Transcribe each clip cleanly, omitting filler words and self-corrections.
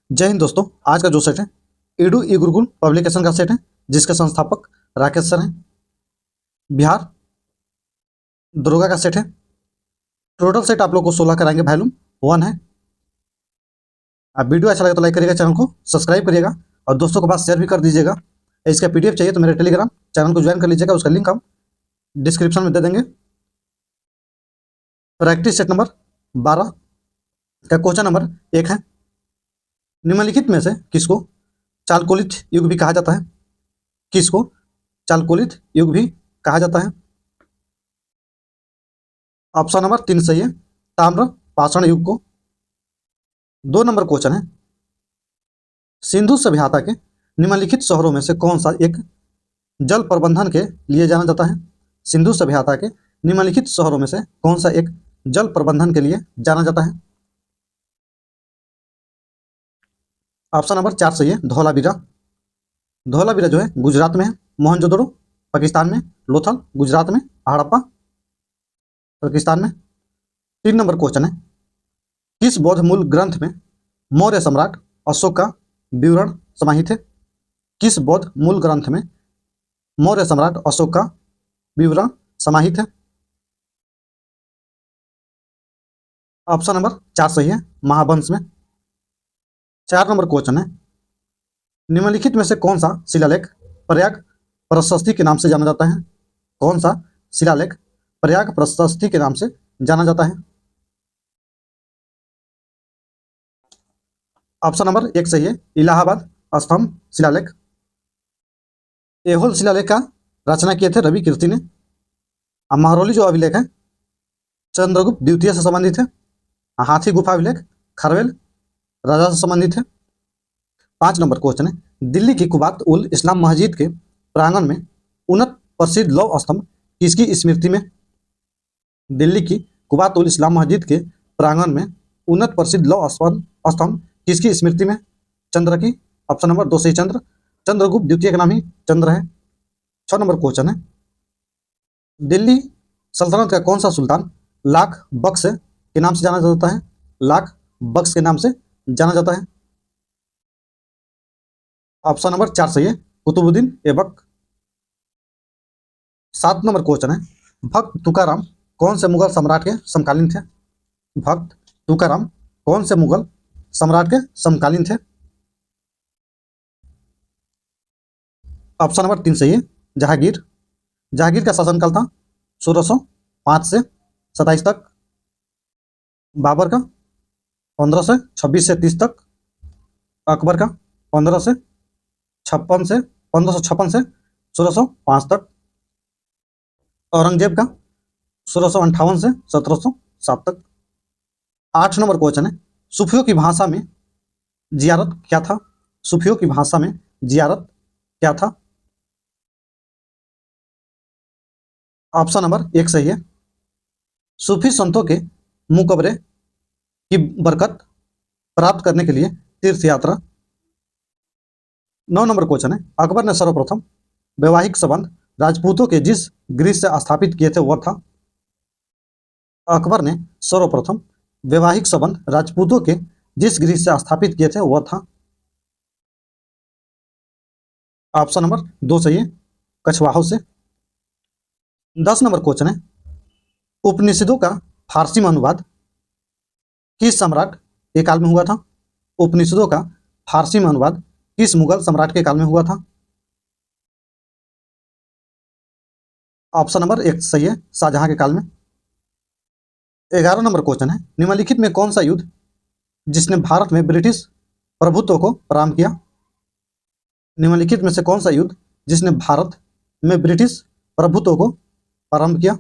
जय हिंद दोस्तों। आज का जो सेट है ईडू ई गुरुकुल पब्लिकेशन का सेट है, जिसके संस्थापक राकेश सर हैं। बिहार दुर्गा का सेट है। टोटल सेट आप लोग को 16 कराएंगे। वॉल्यूम 1 है। आप वीडियो अच्छा लगे तो लाइक करिएगा, चैनल को सब्सक्राइब करिएगा और दोस्तों के पास शेयर भी कर दीजिएगा। इसका पीडीएफ चाहिए तो मेरे टेलीग्राम चैनल को ज्वाइन कर लीजिएगा, उसका लिंक हम डिस्क्रिप्शन में दे देंगे। प्रैक्टिस सेट नंबर 12 का क्वेश्चन नंबर 1 है। निम्नलिखित में से किसको चालकोलित युग भी कहा जाता है? किसको चालकोलित युग भी कहा जाता है? ऑप्शन नंबर 3 सही है, ताम्र पाषाण युग को। 2 नंबर क्वेश्चन है, सिंधु सभ्यता के निम्नलिखित शहरों में से कौन सा एक जल प्रबंधन के लिए जाना जाता है? सिंधु सभ्यता के निम्नलिखित शहरों में से कौन सा एक जल प्रबंधन के लिए जाना जाता है? ऑप्शन नंबर 4 सही है, धौलावीरा। धौलावीरा जो है गुजरात में है। मोहनजोदड़ो पाकिस्तान में। लोथल गुजरात में। हड़प्पा पाकिस्तान में। 3 नंबर क्वेश्चन है, किस बौद्ध मूल ग्रंथ में मौर्य सम्राट अशोक का विवरण समाहित है? किस बौद्ध मूल ग्रंथ में मौर्य सम्राट अशोक का विवरण समाहित है? ऑप्शन नंबर 4 सही है, महावंश में। 4 नंबर क्वेश्चन है, निम्नलिखित में से कौन सा शिलालेख प्रयाग प्रशस्ति के नाम से जाना जाता है? कौन सा शिलालेख प्रयाग प्रशस्ति के नाम से जाना जाता है? ऑप्शन नंबर 1 सही है, इलाहाबाद स्तंभ शिलालेख। एहोल शिलालेख का रचना किए थे रवि कीर्ति ने। महरौली जो अभिलेख है चंद्रगुप्त द्वितीय से संबंधित है। हाथी गुफा अभिलेख खरवेल राजा से संबंधित है। 5 नंबर क्वेश्चन है, दिल्ली की कुबात उल इस्लाम मस्जिद के प्रांगण में उन्नत प्रसिद्ध लौह स्तंभ किसकी स्मृति में? दिल्ली की कुबात उल इस्लाम मस्जिद के प्रांगण में उन्नत प्रसिद्ध लौह स्तंभ किसकी स्मृति में? चंद्र की। ऑप्शन नंबर 2 सही, चंद्र। चंद्रगुप्त द्वितीय का नाम ही चंद्र है। 6 नंबर क्वेश्चन है, दिल्ली सल्तनत का कौन सा सुल्तान लाख बख्श के नाम से जाना जाता है? लाख बख्श के नाम से जाना जाता है। ऑप्शन नंबर 4 सही है, कुतुबुद्दीन ऐबक। 7 नंबर क्वेश्चन है, भक्त तुकाराम कौन से मुगल सम्राट के समकालीन थे? भक्त तुकाराम कौन से मुगल सम्राट के समकालीन थे? ऑप्शन नंबर 3 सही है, जहांगीर। जहांगीर का शासनकाल था 1605 से 27 तक। बाबर का 1526 से 30 तक। अकबर का 1556 से 1605 तक। औरंगजेब का 1658 से 1707 तक। 8 नंबर क्वेश्चन है, सूफियों की भाषा में जियारत क्या था? सूफियों की भाषा में जियारत क्या था? ऑप्शन नंबर 1 सही है, सूफी संतों के मुकबरे की बरकत प्राप्त करने के लिए तीर्थ यात्रा। 9 नंबर क्वेश्चन है, अकबर ने सर्वप्रथम वैवाहिक संबंध राजपूतों के जिस गृह से स्थापित किए थे वह था? अकबर ने सर्वप्रथम वैवाहिक संबंध राजपूतों के जिस गृह से स्थापित किए थे वह था? ऑप्शन नंबर 2 सही है, कछवाहों से। 10 नंबर क्वेश्चन है, उपनिषदों का फारसी में अनुवाद किस सम्राट के काल में हुआ था? उपनिषदों का फारसी में अनुवाद किस मुगल सम्राट के काल में हुआ था? ऑप्शन नंबर 1 सही है, शाहजहां के काल में। 11 नंबर क्वेश्चन है, निम्नलिखित में कौन सा युद्ध जिसने भारत में ब्रिटिश प्रभुत्व को प्रारंभ किया? निम्नलिखित में से कौन सा युद्ध जिसने भारत में ब्रिटिश प्रभुत्व को प्रारंभ किया?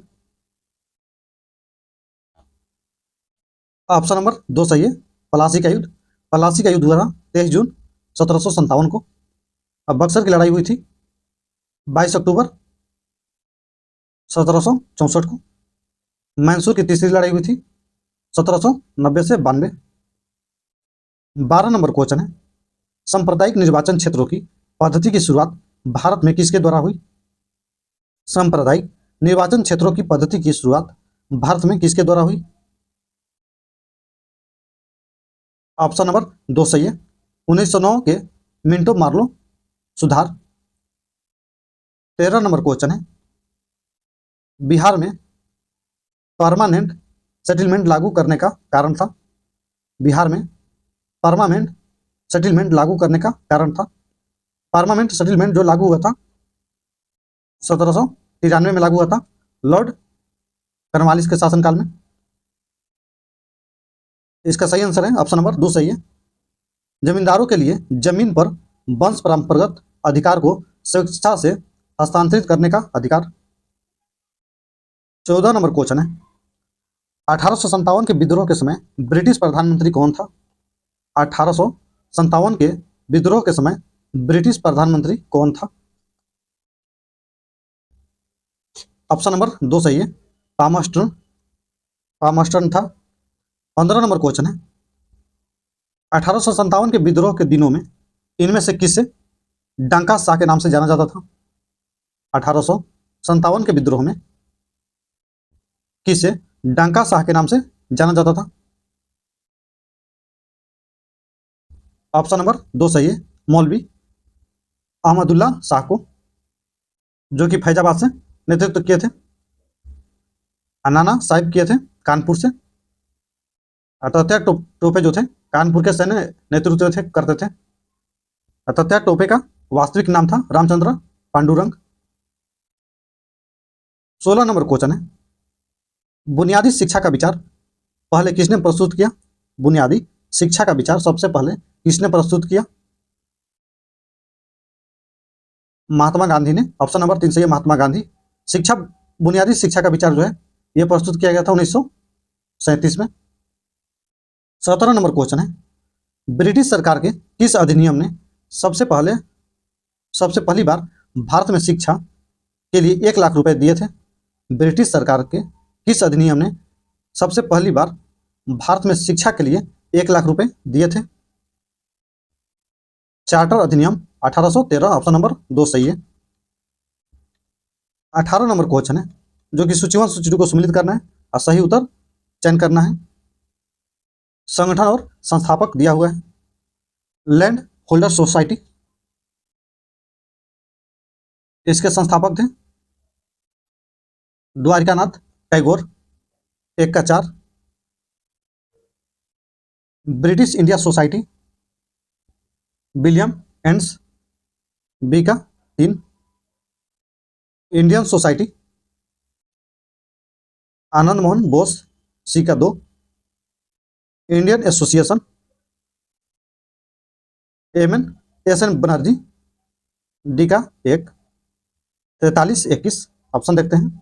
ऑप्शन नंबर 2 सही है, प्लासी का युद्ध। प्लासी का युद्ध हुआ था 23 जून 1757 को। अब बक्सर की लड़ाई हुई थी 22 अक्टूबर 1764 को। मैसूर की तीसरी लड़ाई हुई थी 1790 से 92। 12 नंबर क्वेश्चन है, सांप्रदायिक निर्वाचन क्षेत्रों की पद्धति की शुरुआत भारत में किसके द्वारा हुई? सांप्रदायिक निर्वाचन क्षेत्रों की पद्धति की शुरुआत भारत में किसके द्वारा हुई? ऑप्शन नंबर 2 सही है, 1909 के मिंटो मार्लो सुधार। 13 नंबर क्वेश्चन है, बिहार में परमानेंट सेटलमेंट लागू करने का कारण था। बिहार में परमानेंट सेटलमेंट लागू करने का कारण था। परमानेंट सेटलमेंट जो लागू हुआ था 1793 में लागू हुआ था लॉर्ड कॉर्नवालिस के शासनकाल में। इसका सही आंसर है ऑप्शन नंबर 2 सही है। जमींदारों के लिए जमीन पर वंश परंपरागत अधिकार को स्वेच्छा से हस्तांतरित करने का अधिकार। 14 नंबर क्वेश्चन है, 1857 के विद्रोह के समय ब्रिटिश प्रधानमंत्री कौन था। 1857 के विद्रोह के समय ब्रिटिश प्रधानमंत्री कौन था। ऑप्शन नंबर 2 सही है, पामस्टर्न था। 15 नंबर क्वेश्चन है, 1857 के विद्रोह के दिनों में इनमें से किसे डंका शाह के नाम से जाना जाता था। 1857 के विद्रोह में किसे डंका शाह के नाम से जाना जाता था। ऑप्शन नंबर 2 सही है, मौलवी अहमदुल्ला शाह को, जो कि फैजाबाद से नेतृत्व किए थे। नाना साहिब किए थे कानपुर से। तात्या टोपे जो थे कानपुर के सैन्य नेतृत्व थे करते थे। तात्या टोपे का वास्तविक नाम था रामचंद्र पांडुरंग। 16 नंबर क्वेश्चन है, बुनियादी शिक्षा का विचार पहले किसने प्रस्तुत किया। बुनियादी शिक्षा का विचार सबसे पहले किसने प्रस्तुत किया। महात्मा गांधी ने। ऑप्शन नंबर 3 सही है, महात्मा गांधी। शिक्षा बुनियादी शिक्षा का विचार जो है यह प्रस्तुत किया गया था 1937 में। 17 नंबर क्वेश्चन है, ब्रिटिश सरकार के किस अधिनियम ने सबसे पहली बार भारत में शिक्षा के लिए 1 लाख रुपए दिए थे। ब्रिटिश सरकार के किस अधिनियम ने सबसे पहली बार भारत में शिक्षा के लिए 1 लाख रुपए दिए थे। चार्टर अधिनियम 1813। ऑप्शन नंबर 2 सही है। 18 नंबर क्वेश्चन है, जो कि सूचीवान सूची को सम्मिलित करना है और सही उत्तर चयन करना है। संगठन और संस्थापक दिया हुआ है, लैंड होल्डर सोसाइटी, इसके संस्थापक थे द्वारिकानाथ टैगोर। 1 का 4। ब्रिटिश इंडिया सोसाइटी विलियम एंड्स, बी का 3। Indian society Anand Mohan Bose, C का 2। Indian association S N Banerjee, D का 1। 43-21 ऑप्शन देखते हैं।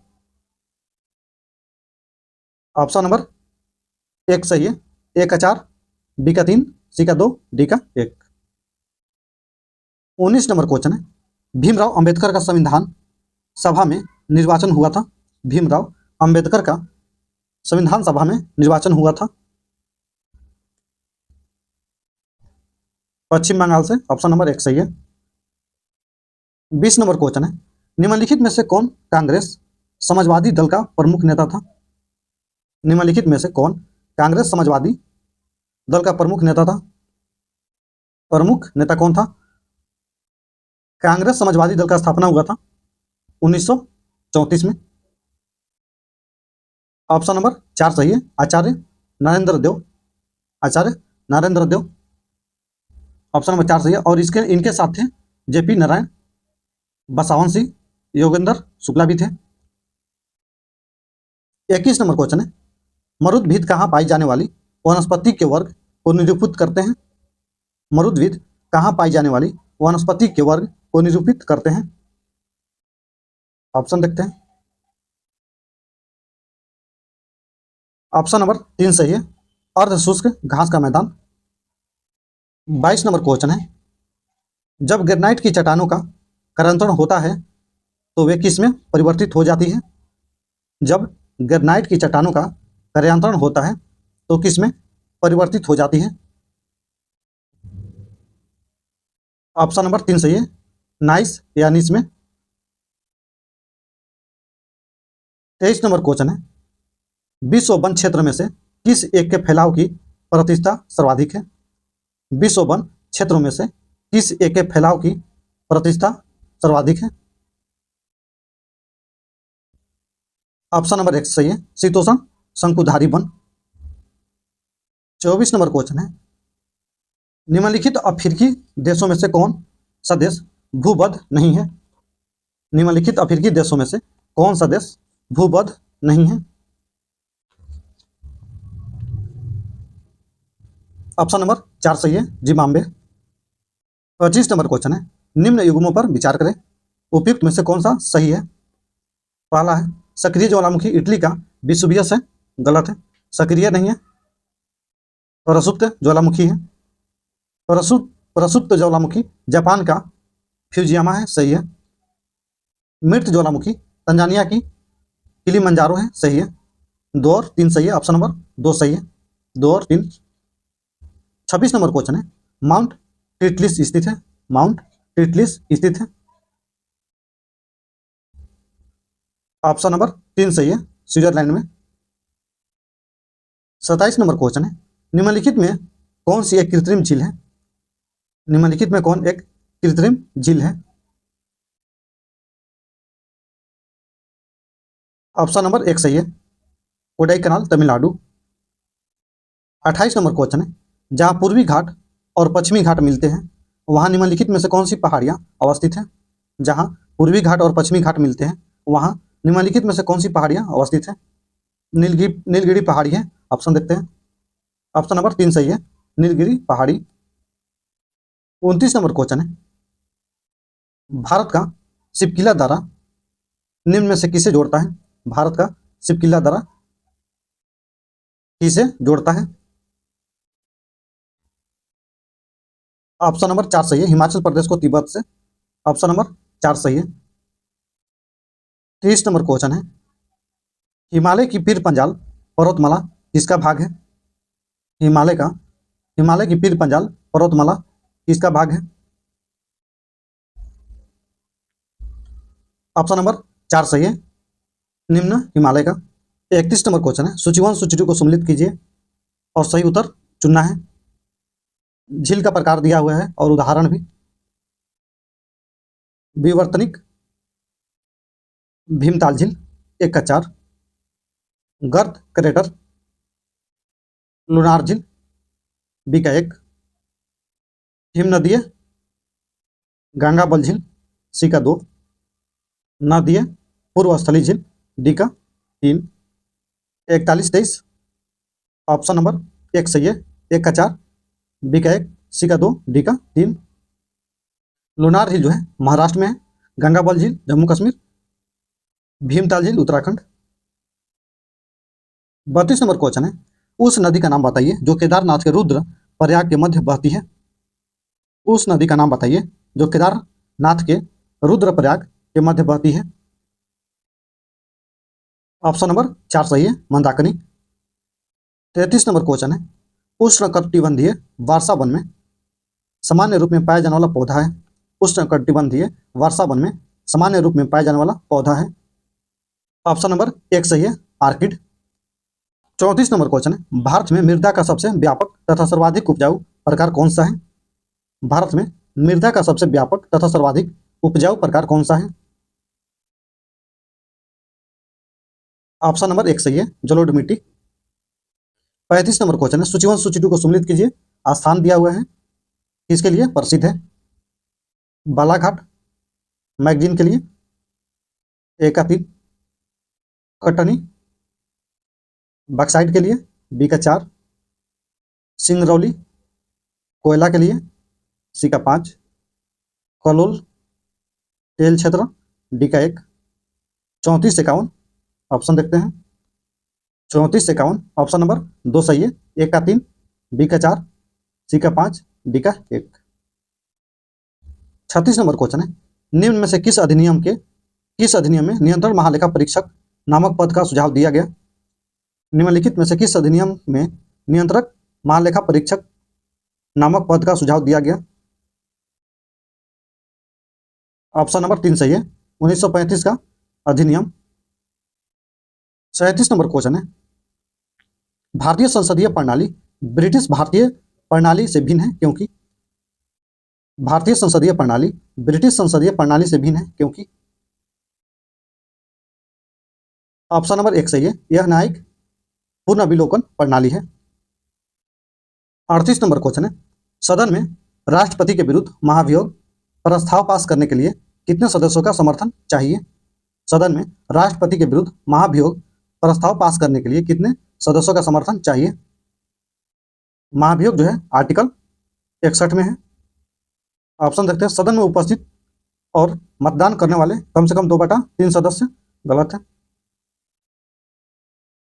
ऑप्शन नंबर 1 सही है, 1 का 4, बी का 3, सी का 2, डी का 1। 19 नंबर क्वेश्चन है, भीमराव अंबेडकर का संविधान सभा में निर्वाचन हुआ था। भीमराव अंबेडकर का संविधान सभा में निर्वाचन हुआ था। पश्चिम बंगाल से। ऑप्शन नंबर 1 सही है। 20 नंबर क्वेश्चन है, निम्नलिखित में से कौन कांग्रेस समाजवादी दल का प्रमुख नेता था। निम्नलिखित में से कौन कांग्रेस समाजवादी दल का प्रमुख नेता था। प्रमुख नेता कौन था। कांग्रेस समाजवादी दल का स्थापना हुआ था 1934 में। ऑप्शन नंबर 4 सही है, आचार्य नरेंद्र देव। आचार्य नरेंद्र देव, ऑप्शन नंबर 4 सही है। और इनके साथ थे जेपी नारायण, बसवान सिंह, योगेंद्र शुक्ला भी थे। 21 नंबर क्वेश्चन है, मरुद्भिद कहाँ पाई जाने वाली वनस्पति के वर्ग को निरूपित करते हैं। मरुद्भिद कहाँ पाई जाने वाली वनस्पति के वर्ग को निरूपित करते हैं। ऑप्शन देखते हैं। ऑप्शन नंबर 3 सही है, अर्धशुष्क घास का मैदान। 22 नंबर क्वेश्चन है, जब ग्रेनाइट की चट्टानों का करंतरण होता है तो वे किस में परिवर्तित हो जाती है। जब ग्रेनाइट की चट्टानों का करंतरण होता है तो किस में परिवर्तित हो जाती है। ऑप्शन नंबर 3 सही है, नाइस या नीच में। 23 नंबर क्वेश्चन है, विश्व वन क्षेत्र में से किस एक के फैलाव की प्रतिशतता सर्वाधिक है। विश्व वन क्षेत्रों में से किस एक के फैलाव की प्रतिशतता सर्वाधिक है? ऑप्शन नंबर 1 सही है, शीतोष्ण शंकुधारी वन। 24 नंबर क्वेश्चन है, निम्नलिखित अफ्रीकी देशों में से कौन सा देश भूबद्ध नहीं है? निम्नलिखित अफ्रीकी देशों में से कौन सा देश भूबद्ध नहीं है? ऑप्शन नंबर 4 सही है, जिम्बाब्वे। 25 नंबर क्वेश्चन है, निम्न युग्मों पर विचार करें, उपयुक्त में से कौन सा सही है? पहला है, सक्रिय ज्वालामुखी इटली का विसुवियस है, गलत है, सक्रिय नहीं है, प्रसुप्त ज्वालामुखी है। प्रसुप्त ज्वालामुखी जापान का फ्यूजियामा है, सही है। मृत ज्वालामुखी तंजानिया की किलिमंजारो है, सही है। 2 और 3 सही है, ऑप्शन नंबर 2 सही है, 2 और 3। 26 नंबर क्वेश्चन है, माउंट टिटलिस स्थित है, माउंट टिटलिस स्थित है। ऑप्शन नंबर 3 सही है, स्विट्जरलैंड में। 27 नंबर क्वेश्चन है, निम्नलिखित में कौन सी एक कृत्रिम झील है? निम्नलिखित में कौन एक कृत्रिम झील है? ऑप्शन नंबर 1 सही है, कोडाईकनाल तमिलनाडु। 28 नंबर क्वेश्चन है, जहां पूर्वी घाट और पश्चिमी घाट मिलते हैं वहां निम्नलिखित में से कौन सी पहाड़ियां अवस्थित हैं? जहां पूर्वी घाट और पश्चिमी घाट मिलते हैं वहां निम्नलिखित में से कौन सी पहाड़ियां अवस्थित हैं? नीलगिरी पहाड़ी है, ऑप्शन देखते हैं। ऑप्शन नंबर 3 सही है, नीलगिरी पहाड़ी। 29 नंबर क्वेश्चन है, भारत का शिपकिला दर्रा निम्न में से किसे जोड़ता है? भारत का शिपकिला दर्रा किसे जोड़ता है? ऑप्शन नंबर 4 सही है, हिमाचल प्रदेश को तिब्बत से, ऑप्शन नंबर 4 सही है। 30 नंबर क्वेश्चन है, हिमालय की पीर पंजाल पर्वतमाला किसका भाग है? हिमालय की पीर पंजाल पर्वतमाला किसका भाग है? ऑप्शन नंबर 4 सही है, निम्न हिमालय का। 31 नंबर क्वेश्चन है, सूची 1 सूची 2 को सम्मिलित कीजिए और सही उत्तर चुनना है। झील का प्रकार दिया हुआ है और उदाहरण भी। विवर्तनिक भीमताल झील 1 का 4, गर्त क्रेटर लुनार झील बी का 1, हिमनदीय गंगाबल झील सी का 2, नदीय पूर्व स्थली झील डी का 3। 41-23 ऑप्शन नंबर 1 सही है, 1 का 4, बी का 1, सी का 2, डी का 3। लुनार झील जो है महाराष्ट्र में है, गंगाबल झील जम्मू कश्मीर, भीमताल झील उत्तराखंड। 32 नंबर क्वेश्चन है, उस नदी का नाम बताइए जो केदारनाथ के रुद्र प्रयाग के मध्य बहती है। उस नदी का नाम बताइए जो केदारनाथ के रुद्र प्रयाग के मध्य बहती है। ऑप्शन नंबर 4 सही है, मंदाकिनी। 33 नंबर क्वेश्चन है, उष्णकटिबंधीय वर्षा वन में सामान्य रूप में पाया जाने वाला पौधा है। उष्णकटिबंधीय वर्षा वन में सामान्य रूप में पाया जाने वाला पौधा है। ऑप्शन नंबर 1 सही है, आर्किड। 34 नंबर क्वेश्चन है, भारत में मृदा का सबसे व्यापक तथा सर्वाधिक उपजाऊ प्रकार कौन सा है? भारत में मृदा का सबसे व्यापक तथा सर्वाधिक उपजाऊ प्रकार कौन सा है? ऑप्शन नंबर 1 सही है, जलोढ़ मिट्टी। 35 नंबर क्वेश्चन है, सूची 1 सूची 2 को सम्मिलित कीजिए। स्थान दिया हुआ है, किसके लिए प्रसिद्ध है? बालाघाट मैगजीन के लिए 1 का 3, कटनी बक्साइड के लिए बी का 4, सिंगरौली कोयला के लिए सी का 5, कलोल तेल क्षेत्र डी का 1। 34-51 ऑप्शन देखते हैं। 34-51 ऑप्शन नंबर 2 सही है, 1 का 3, बी का 4, सी का 5, डी का 1। 36 नंबर क्वेश्चन है, निम्न में से किस अधिनियम में नियंत्रण महालेखा परीक्षक नामक पद का सुझाव दिया गया? निम्नलिखित में से किस अधिनियम में नियंत्रक महालेखा परीक्षक नामक पद का सुझाव दिया गया? ऑप्शन नंबर 3 सही है, 1935 का अधिनियम। 37 नंबर क्वेश्चन है, भारतीय संसदीय प्रणाली ब्रिटिश भारतीय प्रणाली से भिन्न है क्योंकि? भारतीय संसदीय प्रणाली ब्रिटिश संसदीय प्रणाली से भिन्न है क्योंकि। ऑप्शन नंबर 1 सही है, यह न्यायिक पुनर्विलोकन प्रणाली है। 38 नंबर क्वेश्चन है, सदन में राष्ट्रपति के विरुद्ध महाभियोग प्रस्ताव पास करने के लिए कितने सदस्यों का समर्थन चाहिए? सदन में राष्ट्रपति के विरुद्ध महाभियोग प्रस्ताव पास करने के लिए कितने सदस्यों का समर्थन चाहिए? महाभियोग जो है आर्टिकल 61 में है। ऑप्शन देखते हैं, सदन में उपस्थित और मतदान करने वाले कम से कम 2/3 सदस्य, गलत है।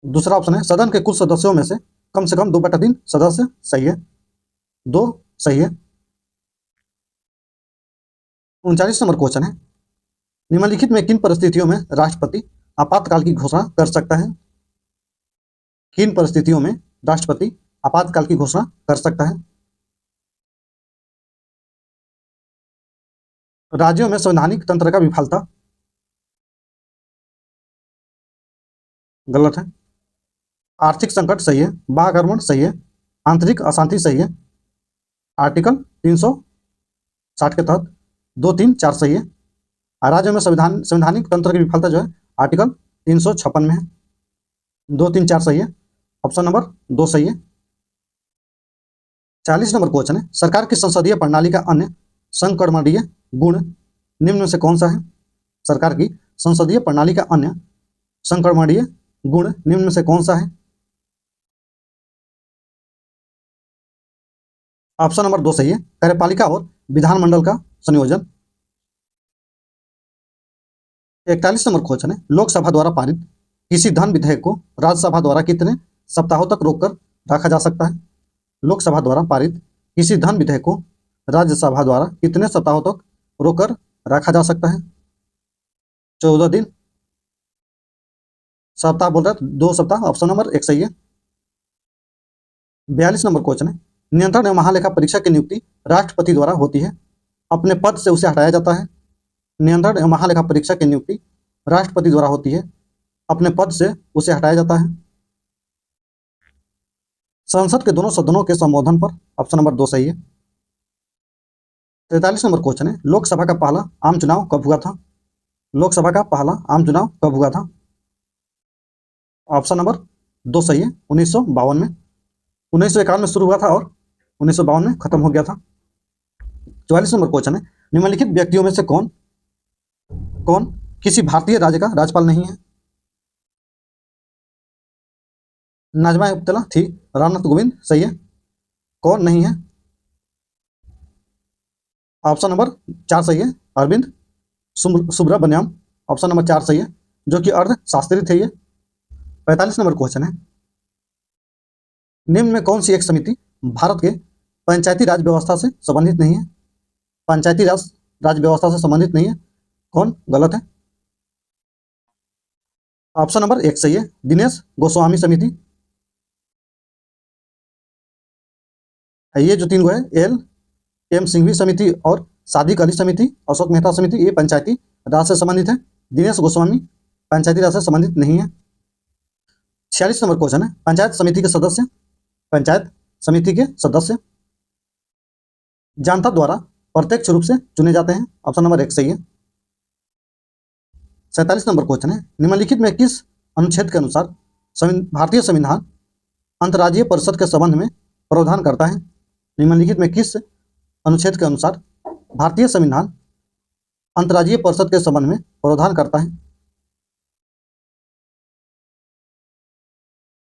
दूसरा ऑप्शन है, सदन के कुल सदस्यों में से कम 2/3 सदस्य, सही है, 2 सही है। 39 नंबर क्वेश्चन है, निम्नलिखित में किन परिस्थितियों में राष्ट्रपति आपातकाल की घोषणा कर सकता है? किन परिस्थितियों में राष्ट्रपति आपातकाल की घोषणा कर सकता है? राज्यों में संवैधानिक तंत्र का विफलता, गलत है। आर्थिक संकट, सही है। बाह्य सही है। आंतरिक अशांति, सही है। आर्टिकल 360 के तहत 2, 3, 4 सही है। राज्यों में संवैधानिक तंत्र की विफलता जो है आर्टिकल 356 में है। 2, 3, 4 सही है। ऑप्शन नंबर 2 सही है। 40 नंबर क्वेश्चन है, सरकार की संसदीय प्रणाली का अन्य संकर्मणीय गुण निम्न में से कौन सा है? सरकार की संसदीय प्रणाली का अन्य संकर्मणीय गुण निम्न में से कौन सा है? ऑप्शन नंबर 2 सही है, कार्यपालिका और विधानमंडल का संयोजन। 41 नंबर क्वेश्चन है, लोकसभा द्वारा पारित किसी धन विधेयक को राज्यसभा द्वारा कितने सप्ताहों तक रोककर रखा जा सकता है? लोकसभा द्वारा पारित किसी धन विधेयक को राज्यसभा द्वारा कितने सप्ताहों तक रोककर रखा जा सकता है? 14 दिन। सप्ताह बोल रहा है 2 सप्ताह, ऑप्शन नंबर 1 सही है। 42 नंबर क्वेश्चन है, नियंत्रण एवं महालेखा परीक्षा की नियुक्ति राष्ट्रपति द्वारा होती है, अपने पद से उसे हटाया जाता है। नियंत्रण एवं महालेखा परीक्षा की नियुक्ति राष्ट्रपति द्वारा होती है, अपने पद से उसे हटाया जाता है। संसद के दोनों सदनों के संबोधन पर, ऑप्शन नंबर 2 सही है। 43 नंबर क्वेश्चन है, लोकसभा का पहला आम चुनाव कब हुआ था? लोकसभा का पहला आम चुनाव कब हुआ था? ऑप्शन नंबर 2 सही है, 1952 में। 1951 में शुरू हुआ था और 1952 में खत्म हो गया था। 44 नंबर क्वेश्चन है, निम्नलिखित व्यक्तियों में से कौन कौन किसी भारतीय राज्य का राज्यपाल नहीं है? नाजमा हेपतुल्ला थी, रामनाथ कोविंद, सही है। कौन नहीं है? ऑप्शन नंबर 4 सही है, अरविंद सुब्रमण्यम, ऑप्शन नंबर 4 सही है, जो कि अर्थशास्त्री थे ये। 45 नंबर क्वेश्चन है, निम्न में कौन सी एक समिति भारत के पंचायती राज व्यवस्था से संबंधित नहीं है? पंचायती राज व्यवस्था से संबंधित नहीं है, कौन? गलत है। ऑप्शन नंबर 1 सही है, दिनेश गोस्वामी समिति। ये जो 3 गो है, एल एम सिंघवी समिति और सादिक अली समिति, अशोक मेहता समिति, ये पंचायती राज से संबंधित है। दिनेश गोस्वामी पंचायती राज से संबंधित नहीं है। 46 नंबर क्वेश्चन है, पंचायत समिति के सदस्य जनता द्वारा प्रत्यक्ष रूप से चुने जाते हैं, ऑप्शन नंबर 1 सही है। 47 नंबर क्वेश्चन है, निम्नलिखित में किस अनुच्छेद के अनुसार भारतीय संविधान अंतर्राज्यीय परिषद के संबंध में प्रावधान करता है? निम्नलिखित में किस अनुच्छेद के अनुसार भारतीय संविधान अंतर्राज्यीय परिषद के संबंध में प्रावधान करता है?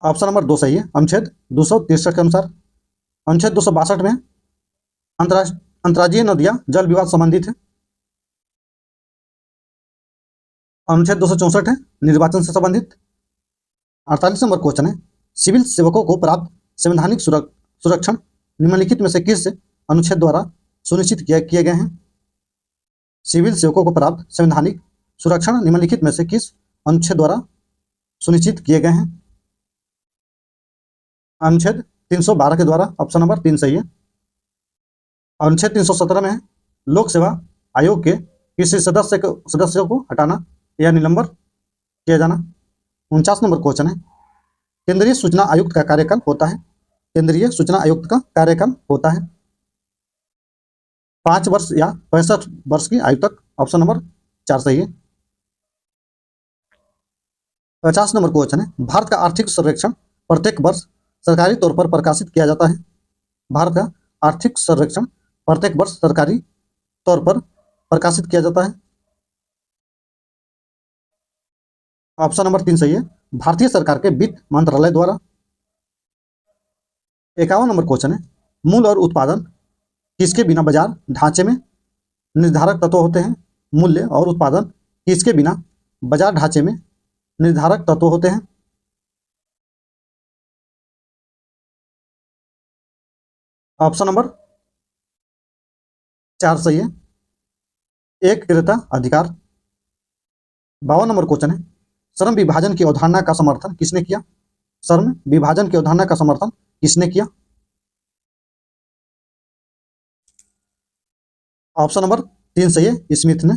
ऑप्शन नंबर 2 सही है, अनुच्छेद 263 के अनुसार। अनुच्छेद 262 में अंतर्राज्यीय नदियां जल विवाद संबंधित है। अनुच्छेद 264 है, निर्वाचन से संबंधित। 48 नंबर क्वेश्चन है, सिविल सेवकों को प्राप्त संवैधानिक सुरक्षण निम्नलिखित में से किस अनुच्छेद द्वारा सुनिश्चित किए गए हैं? सिविल सेवकों को प्राप्त संवैधानिक सुरक्षण निम्नलिखित में से किस अनुच्छेद द्वारा सुनिश्चित किए गए हैं? अनुच्छेद 312 के द्वारा, ऑप्शन नंबर 3 सही है। अनुच्छेद 317 में है, लोक सेवा आयोग के किसी सदस्य को हटाना या निलंबन किया जाना। 49 नंबर क्वेश्चन है, केंद्रीय सूचना आयुक्त का कार्यकाल होता है। केंद्रीय सूचना आयुक्त का कार्यकाल होता है। 5 वर्ष या 65 वर्ष की आयु तक। ऑप्शन नंबर 4 सही है। 50 नंबर क्वेश्चन है, भारत का आर्थिक सर्वेक्षण प्रत्येक वर्ष सरकारी तौर पर प्रकाशित किया जाता है। भारत का आर्थिक सर्वेक्षण प्रत्येक वर्ष सरकारी तौर पर प्रकाशित किया जाता है। ऑप्शन नंबर 3 सही है, भारतीय सरकार के वित्त मंत्रालय द्वारा। 51 नंबर क्वेश्चन है, मूल्य और उत्पादन किसके बिना बाजार ढांचे में निर्धारक तत्व होते हैं। मूल्य और उत्पादन किसके बिना बाजार ढांचे में निर्धारक तत्व होते हैं। ऑप्शन नंबर 4 सही है, एक क्रेता अधिकार। 52 नंबर क्वेश्चन है, श्रम विभाजन की अवधारणा का समर्थन किसने किया। श्रम विभाजन की अवधारणा का समर्थन किसने किया। ऑप्शन नंबर 3 सही है, स्मिथ ने।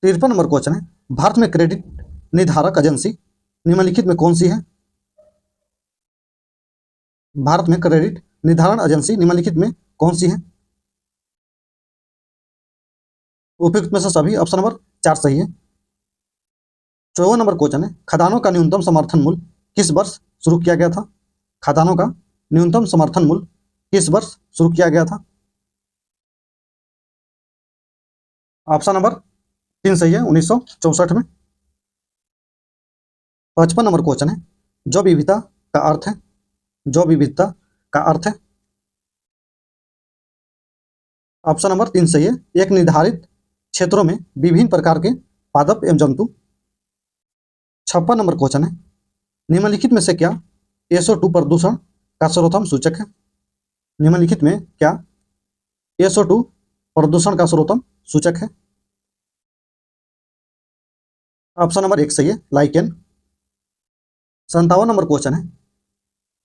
53 नंबर क्वेश्चन है, भारत में क्रेडिट निर्धारक एजेंसी निम्नलिखित में कौन सी है। भारत में क्रेडिट निर्धारण एजेंसी निम्नलिखित में कौन सी है। उपयुक्त में से सभी। ऑप्शन नंबर 4 सही है। 54 नंबर क्वेश्चन है, खदानों का न्यूनतम समर्थन मूल्य किस वर्ष शुरू किया गया था। खदानों का न्यूनतम समर्थन मूल्य किस वर्ष शुरू किया गया था। ऑप्शन नंबर 3 सही है, 1964 में। 55 नंबर क्वेश्चन है, जो विविधता का अर्थ है। जो विविधता का अर्थ है। ऑप्शन नंबर 3 सही है, एक निर्धारित क्षेत्रों में विभिन्न प्रकार के पादप एवं जंतु। 56 नंबर क्वेश्चन है, निम्नलिखित में से क्या SO2 प्रदूषण का सर्वोत्तम सूचक है। निम्नलिखित में क्या SO2 प्रदूषण का सर्वोत्तम सूचक है। ऑप्शन नंबर 1 सही है, लाइकेन। 57 नंबर क्वेश्चन है,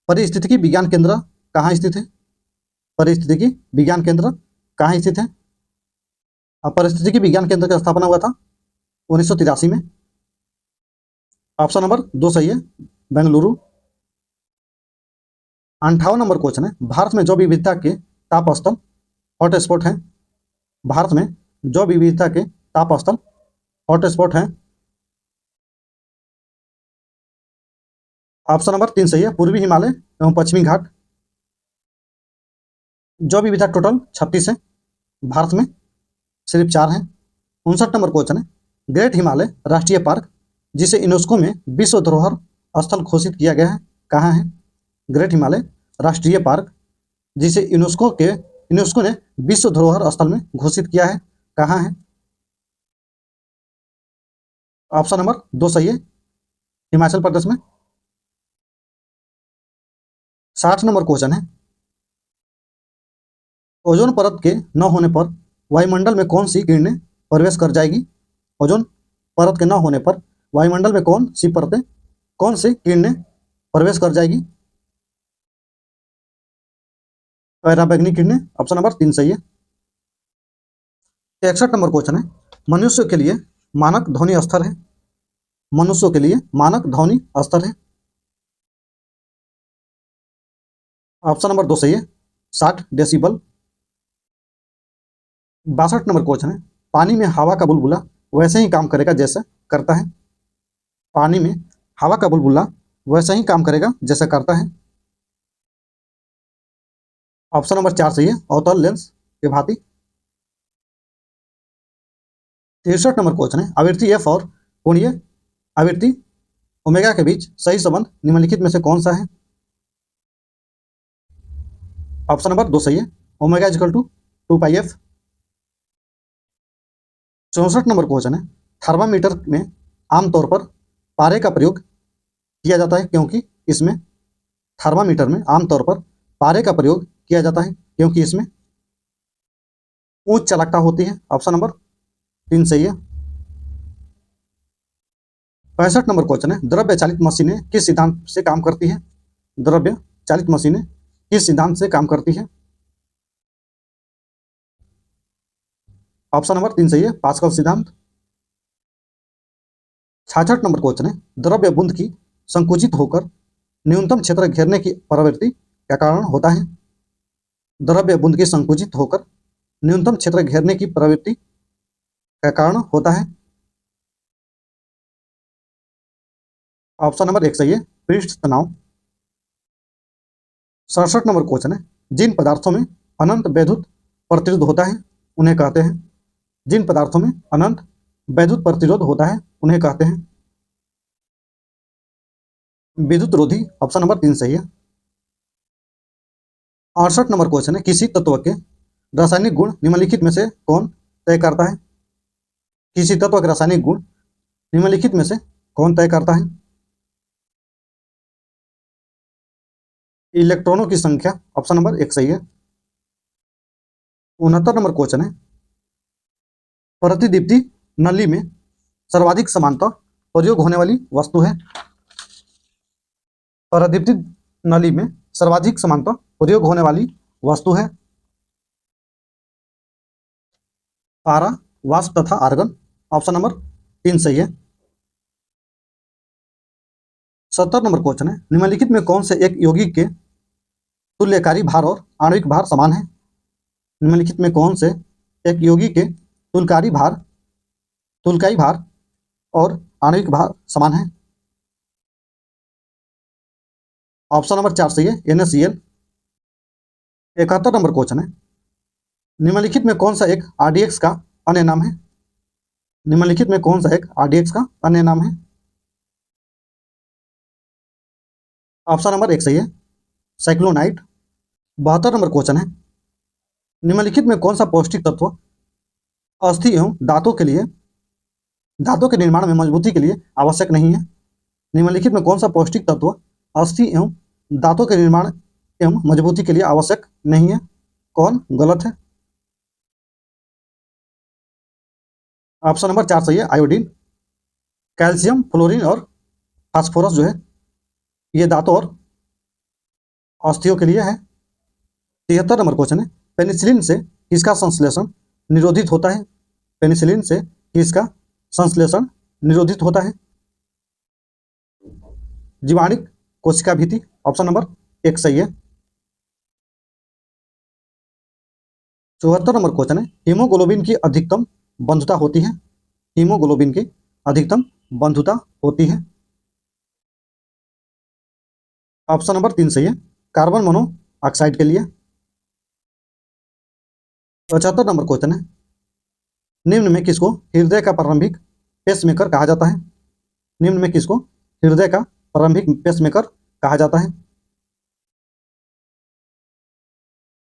परिस्थितिकी विज्ञान केंद्र कहाँ स्थित है। परिस्थितिकी विज्ञान केंद्र कहाँ स्थित है। परिस्थितिकी विज्ञान केंद्र की स्थापना हुआ था 1983 में। ऑप्शन नंबर 2 सही है, बेंगलुरु। 58 नंबर क्वेश्चन है, भारत में जैव विविधता के ताप स्थल हॉटस्पॉट हैं। भारत में जैव विविधता के ताप स्थल हॉटस्पॉट हैं। ऑप्शन नंबर 3 सही है, पूर्वी हिमालय एवं पश्चिमी घाट। जैव विविधता टोटल 36 है, भारत में सिर्फ 4 हैं। 59 नंबर क्वेश्चन है, ग्रेट हिमालय राष्ट्रीय पार्क जिसे यूनेस्को में विश्व धरोहर स्थल घोषित किया गया है, कहाँ है। ग्रेट हिमालय राष्ट्रीय पार्क जिसे यूनेस्को ने विश्व धरोहर स्थल में घोषित किया है, कहाँ है। ऑप्शन नंबर 2 सही है, हिमाचल प्रदेश में। 60 नंबर क्वेश्चन है, ओजोन परत के न होने पर वायुमंडल में कौन सी किरणें प्रवेश कर जाएगी। ओजोन परत के न होने पर वायुमंडल में कौन सी किरणें प्रवेश कर जाएगी। पराबैंगनी किरणें। ऑप्शन नंबर 3 सही है। 61 नंबर क्वेश्चन है, मनुष्य के लिए मानक ध्वनि स्तर है। मनुष्य के लिए मानक ध्वनि स्तर है। ऑप्शन नंबर 2 सही है, 60 डेसिबल। 62 नंबर क्वेश्चन है, पानी में हवा का बुलबुला वैसे ही काम करेगा जैसे करता है। पानी में हवा का बुलबुला वैसे ही काम करेगा जैसे करता है। ऑप्शन नंबर 4 सही है, अवतल लेंस के भांति। 63 नंबर क्वेश्चन है, आवृत्ति F और कोणीय आवृत्ति ओमेगा के बीच सही संबंध निम्नलिखित में से कौन सा है। ऑप्शन नंबर 2 सही है, omega equal to 2πf। 64 number question है, थर्मामीटर में आमतौर पर पारे का प्रयोग किया जाता है क्योंकि इसमें थर्मामीटर में आमतौर पर पारे का प्रयोग किया जाता है क्योंकि इसमें उच्च चालकता होती है। ऑप्शन नंबर 3 सही है। 65 नंबर क्वेश्चन है, द्रव्य चालित मशीनें किस सिद्धांत से काम करती है। द्रव्य चालित मशीनें किस सिद्धांत से काम करती है। ऑप्शन नंबर 3 सही है, पास्कल सिद्धांत। 66 नंबर क्वेश्चन है, द्रव्य बूंद की संकुचित होकर न्यूनतम क्षेत्र घेरने की प्रवृत्ति का कारण होता है। द्रव्य बूंद की संकुचित होकर न्यूनतम क्षेत्र घेरने की प्रवृत्ति का कारण होता है। ऑप्शन नंबर 1 सही है, पृष्ठ तनाव। 67 नंबर क्वेश्चन है, जिन पदार्थों में अनंत वैद्युत प्रतिरोध होता है उन्हें कहते हैं। जिन पदार्थों में अनंत वैद्युत प्रतिरोध होता है उन्हें कहते हैं विद्युत रोधी। ऑप्शन नंबर 3 सही है। 68 नंबर क्वेश्चन है, किसी तत्व के रासायनिक गुण निम्नलिखित में से कौन तय करता है। किसी तत्व के रासायनिक गुण निम्नलिखित में से कौन तय करता है। इलेक्ट्रॉनों की संख्या। ऑप्शन नंबर 1 सही है। 69 नंबर क्वेश्चन है, प्रतिदीप्ति नली में सर्वाधिक समानतः प्रयोग होने वाली वस्तु है। प्रतिदीप्ति नली में सर्वाधिक समानतः प्रयोग होने वाली वस्तु है पारा, वाष्प तथा आर्गन। ऑप्शन नंबर 3 सही है। 70 नंबर क्वेश्चन है, निम्नलिखित में कौन से एक यौगिक के तुल्यकारी भार और आणविक भार समान है। निम्नलिखित में कौन से एक यौगिक के तुल्यकारी भार और आणविक भार समान है। ऑप्शन नंबर 4 सही है, NaCl। 71 नंबर क्वेश्चन है, निम्नलिखित में कौन सा एक RDX का अन्य नाम है। निम्नलिखित में कौन सा एक RDX का अन्य नाम है। ऑप्शन नंबर 1 सही है, साइक्लोनाइट। 72 नंबर क्वेश्चन है, निम्नलिखित में कौन सा पौष्टिक तत्व अस्थि एवं दांतों के निर्माण में मजबूती के लिए आवश्यक नहीं है। निम्नलिखित में कौन सा पौष्टिक तत्व अस्थि एवं दांतों के निर्माण एवं मजबूती के लिए आवश्यक नहीं है। कौन गलत है। ऑप्शन नंबर 4 सही है, आयोडीन। कैल्शियम, फ्लोरीन और फास्फोरस जो है ये दांतों और अस्थियों के लिए है। 73 नंबर क्वेश्चन है, पेनिसिलिन से किसका संश्लेषण निरोधित होता है। पेनिसिलिन से किसका संश्लेषण निरोधित होता है। जीवाणुक कोशिका भीति। ऑप्शन नंबर 1 सही है। 74 नंबर क्वेश्चन है, हीमोग्लोबिन की अधिकतम बंधुता होती है। हीमोग्लोबिन की अधिकतम बंधुता होती है। ऑप्शन नंबर 3 सही है, कार्बन मोनोऑक्साइड के लिए। 75 नंबर क्वेश्चन है, निम्न में किसको हृदय का प्रारंभिक पेसमेकर कहा जाता है। निम्न में किसको हृदय का प्रारंभिक पेसमेकर कहा जाता है।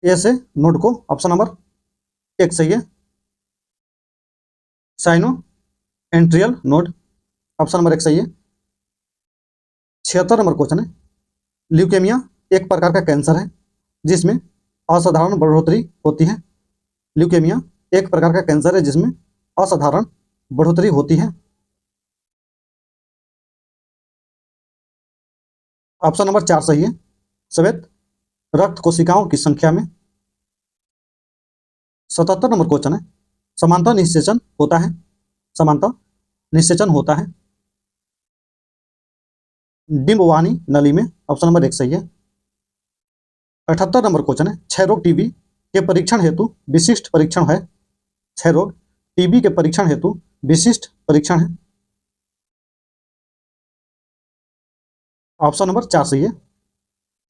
ए से नोड को। ऑप्शन नंबर 1 सही है, साइनो एंट्रियल नोड। ऑप्शन नंबर 1 सही है। 76 नंबर क्वेश्चन है, ल्यूकेमिया एक प्रकार का कैंसर है जिसमें असाधारण बढ़ोतरी होती है। ल्यूकेमिया एक प्रकार का कैंसर है जिसमें असाधारण बढ़ोतरी होती है। ऑप्शन नंबर 4 सही है, श्वेत रक्त कोशिकाओं की संख्या में। 77 नंबर क्वेश्चन है, समानता निषेचन होता है। समानता निषेचन होता है डिम्बवानी नली में। ऑप्शन नंबर 1 सही है। 78 नंबर क्वेश्चन है, क्षय रोग टीबी के परीक्षण हेतु विशिष्ट परीक्षण है। क्षय रोग टीबी के परीक्षण हेतु विशिष्ट परीक्षण है। ऑप्शन नंबर 4 सही है,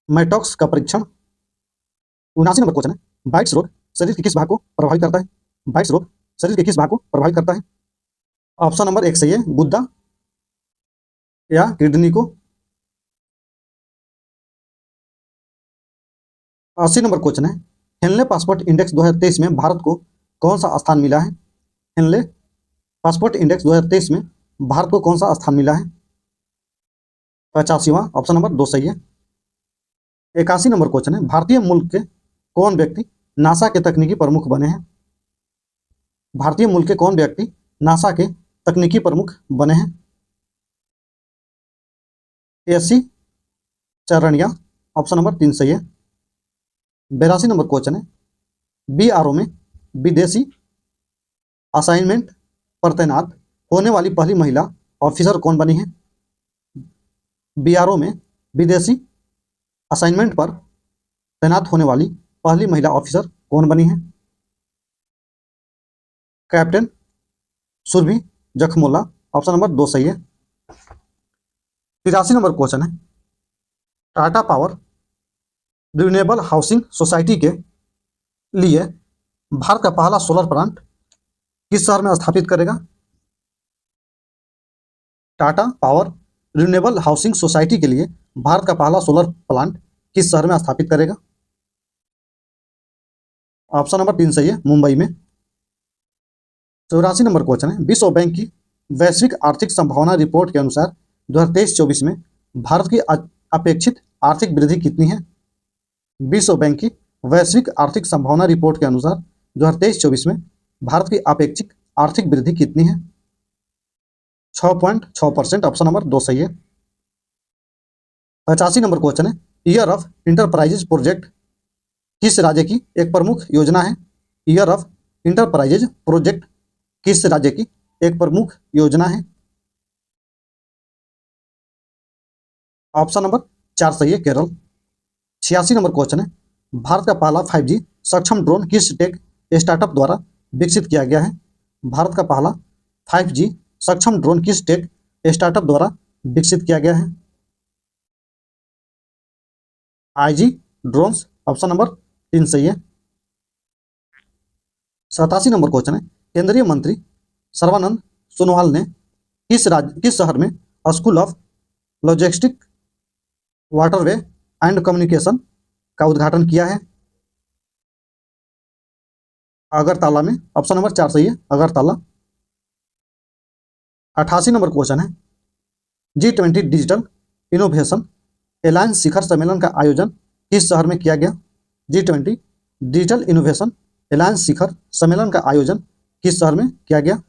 मैटॉक्स का परीक्षण। 79 नंबर क्वेश्चन है, बाइट्स रोग शरीर के किस भाग को प्रभावित करता है। बाइट्स रोग शरीर के किस भाग को प्रभावित करता है। ऑप्शन नंबर 1 सही है, गुद्दा या किडनी को। 80 नंबर क्वेश्चन है, हेनले पासपोर्ट इंडेक्स 2023 में भारत को कौन सा स्थान मिला है। हेनले पासपोर्ट इंडेक्स 2023 में भारत को कौन सा स्थान मिला है। 85वां। ऑप्शन नंबर 2 सही है। 81 नंबर क्वेश्चन है, भारतीय मूल के कौन व्यक्ति नासा के तकनीकी प्रमुख बने हैं। भारतीय मूल के कौन व्यक्ति नासा के तकनीकी प्रमुख बने हैं। AC चरणिया। ऑप्शन नंबर 3 सही है। 82 नंबर क्वेश्चन है, BRO में विदेशी असाइनमेंट पर तैनात होने वाली पहली महिला ऑफिसर कौन बनी है। BRO में विदेशी असाइनमेंट पर तैनात होने वाली पहली महिला ऑफिसर कौन बनी है? Captain Surabhi Jakhmola. Option number 2 सही है। 83 नंबर क्वेश्चन है, Tata power renewable housing society के लिए भारत का पहला सोलर प्लांट किस शहर में स्थापित करेगा? Tata power renewable housing society के लिए भारत का पहला सोलर प्लांट किस शहर में स्थापित करेगा? ऑप्शन नंबर 3 सही है, मुंबई में। 84 नंबर क्वेश्चन है, विश्व बैंक की वैश्विक आर्थिक संभावना रिपोर्ट के अनुसार 2023-24 में भारत की अपेक्षित आर्थिक वृद्धि कितनी है? विश्व बैंक की वैश्विक आर्थिक संभावना रिपोर्ट के अनुसार 2023-24 में भारत की अपेक्षित आर्थिक वृद्धि कितनी है? 6.6%। ऑप्शन नंबर 2 सही है। 85 नंबर क्वेश्चन है, ईयर ऑफ इंटरप्राइजेज प्रोजेक्ट किस राज्य की एक प्रमुख योजना है? ईयर ऑफ इंटरप्राइजेज प्रोजेक्ट किस राज्य की एक प्रमुख योजना है? ऑप्शन नंबर 4 सही है, केरल। 86 नंबर क्वेश्चन है, भारत का पहला 5G सक्षम ड्रोन किस टेक स्टार्टअप द्वारा विकसित किया गया है? भारत का पहला 5G सक्षम ड्रोन किस टेक स्टार्टअप द्वारा विकसित किया गया है? IG drones. ऑप्शन नंबर 3 सही है। 87 नंबर क्वेश्चन है, केंद्रीय मंत्री सर्बानंद सोनोवाल ने किस शहर में school of logistic waterway and communication का उद्घाटन किया है? अगरतला में। ऑप्शन नंबर 4 सही है, अगरतला। 88 नंबर क्वेश्चन है, G20 डिजिटल इनोवेशन एलायंस शिखर सम्मेलन का आयोजन किस शहर में किया गया? G20 डिजिटल इनोवेशन एलायंस शिखर सम्मेलन का आयोजन किस शहर में किया गया?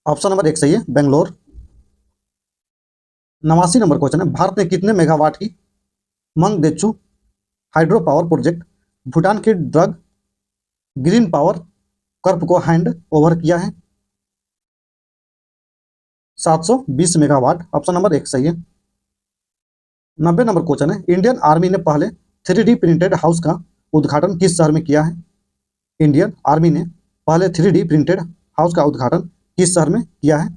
ऑप्शन नंबर 1 सही है, बेंगलोर। 89 नंबर क्वेश्चन है, भारत ने कितने मेगावाट की मंगदेचु हाइड्रो पावर प्रोजेक्ट भूटान के ड्रग ग्रीन पावर कर्प को हैंड ओवर किया है? 720 मेगावाट। ऑप्शन नंबर 1 सही है। 90 नंबर क्वेश्चन है, इंडियन आर्मी ने पहले 3D प्रिंटेड हाउस का उद्घाटन किस शहर में किया है? इंडियन आर्मी ने पहले 3D प्रिंटेड हाउस का उद्घाटन किस शहर में किया है?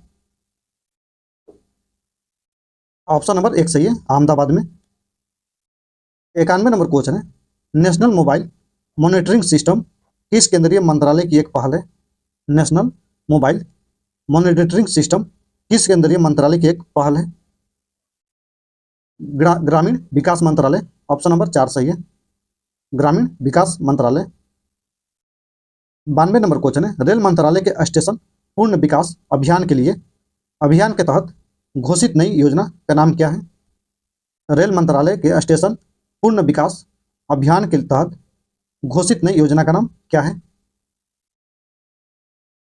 ऑप्शन नंबर 1 सही है, अहमदाबाद में। 91 नंबर क्वेश्चन है, नेशनल मोबाइल मॉनिटरिंग सिस्टम किस केंद्रीय मंत्रालय की एक पहल है? नेशनल मोबाइल मॉनिटरिंग सिस्टम किस केंद्रीय मंत्रालय की एक पहल है? ग्रामीण विकास मंत्रालय। ऑप्शन नंबर 4 सही है, ग्रामीण विकास मंत्रालय। 92 नंबर क्वेश्चन है, रेल मंत्रालय के स्टेशन पूर्ण विकास अभियान के लिए अभियान के तहत घोषित नई योजना का नाम क्या है? रेल मंत्रालय के स्टेशन पूर्ण विकास अभियान के तहत घोषित नई योजना का नाम क्या है?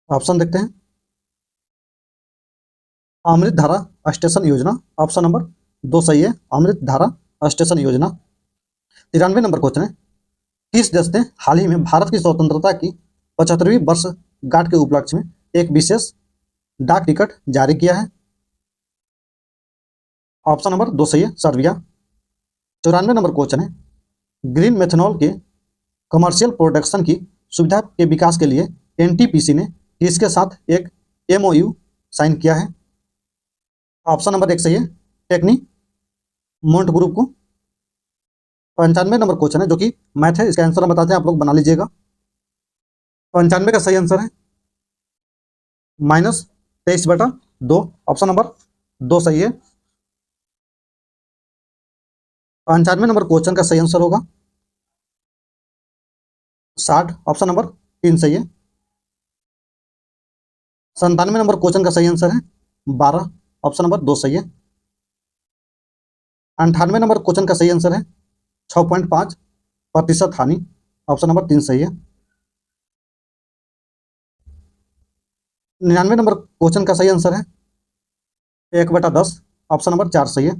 ऑप्शन देखते हैं। अमृत धारा स्टेशन योजना। ऑप्शन नंबर 2 सही है, अमृत धारा स्टेशन योजना। 93 नंबर क्वेश्चन है, किस देश ने हाल ही में भारत की स्वतंत्रता की 75वीं वर्षगांठ के उपलक्ष्य में एक विशेष डाक टिकट जारी किया है? ऑप्शन नंबर 2 सही है, सर्बिया। 94 नंबर क्वेश्चन है, ग्रीन मेथनॉल के कमर्शियल प्रोडक्शन की सुविधा के विकास के लिए NTPC ने किसके साथ एक MOU साइन किया है? ऑप्शन नंबर 1 सही है, टेक्नी मोंट ग्रुप को। 95 नंबर क्वेश्चन है, जो कि मैथ है, इसका आंसर हम बताते हैं, आप लोग बना लीजिएगा। 95 का सही आंसर है -23/2। ऑप्शन नंबर 2 सही है। 95 नंबर क्वेश्चन का सही आंसर होगा 60। ऑप्शन नंबर 3 सही है। 97 नंबर क्वेश्चन का सही आंसर है 12। ऑप्शन नंबर 2 सही है। 98 नंबर क्वेश्चन का सही आंसर है 6.5% हानि। ऑप्शन नंबर 3 सही है। 99 नंबर क्वेश्चन का सही आंसर है 1/10। ऑप्शन नंबर 4 सही है।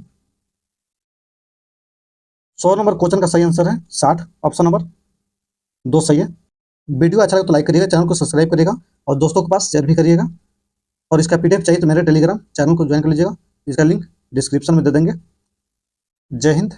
100 नंबर क्वेश्चन का सही आंसर है 60। ऑप्शन नंबर 2 सही है। वीडियो अच्छा लगे तो लाइक करिएगा, चैनल को सब्सक्राइब करिएगा और दोस्तों के पास शेयर भी करिएगा। और इसका PDF चाहिए तो मेरे टेलीग्राम चैनल को ज्वाइन कर लीजिएगा, इसका लिंक डिस्क्रिप्शन में दे देंगे। जय हिंद।